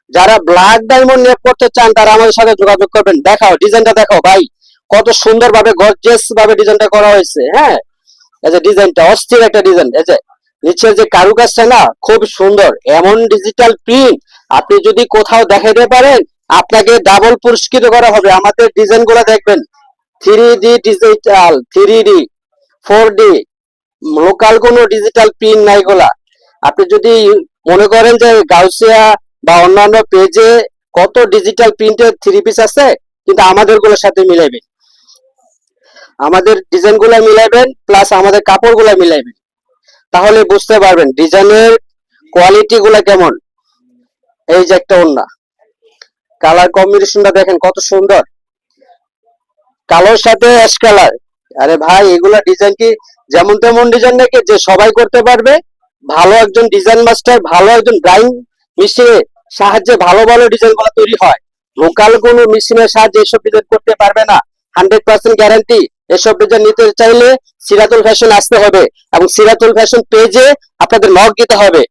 যারা black diamond নিয়ে পড়তে চান তারা আমাদের সাথে যোগাযোগ করবেন। দেখাও ডিজাইনটা, দেখাও ভাই, কত সুন্দর ভাবে গর্জিয়াস ভাবে ডিজাইনটা করা হয়েছে। হ্যাঁ, এই যে ডিজাইনটা অস্থির একটা ডিজাইন, এই যে নিচের যে কারুকাজটা না খুব সুন্দর, এমন ডিজিটাল প্রিন্ট আপনি যদি কোথাও দেখাইতে পারেন আপনাকে ডাবল পুরস্কৃত করা হবে। আমাদের ডিজাইন গুলো দেখবেন, 3D digital, 3D, 4D, local কোনো ডিজিটাল প্রিন্ট নাই গোলা। আপনি যদি মনে করেন যে গাউসিয়া বা অন্যান্য পেজে কত ডিজিটাল প্রিন্টের থ্রি পিস আছে, কিন্তু আমাদের গুলোর সাথে মিলাইবেন, আমাদের ডিজাইন গুলা মিলাইবেন প্লাস আমাদের কাপড় গুলা মিলাইবেন, তাহলে বুঝতে পারবেন ডিজাইনের কোয়ালিটি গুলা কেমন। এই যে একটা ওন্না, কালার কম্বিনেশনটা দেখেন কত সুন্দর, কালোর সাথে অ্যাশ কালার। আরে ভাই, এগুলা ডিজাইন কি যেমন তেমন ডিজাইন নাকি যে সবাই করতে পারবে? ভালো একজন ডিজাইন মাস্টার, ভালো একজন ড্রয়িং মেশিনের সাহায্যে ভালো ভালো ডিজাইন গুলো তৈরি হয়। লোকাল কোনো মেশিনের সাহায্যে এসব ডিজাইন করতে পারবে না। 100% গ্যারান্টি। এসব ডিজাইন নিতে চাইলে সিরাতুল ফ্যাশন আসতে হবে এবং সিরাতুল ফ্যাশন পেজে আপনাদের নক দিতে হবে।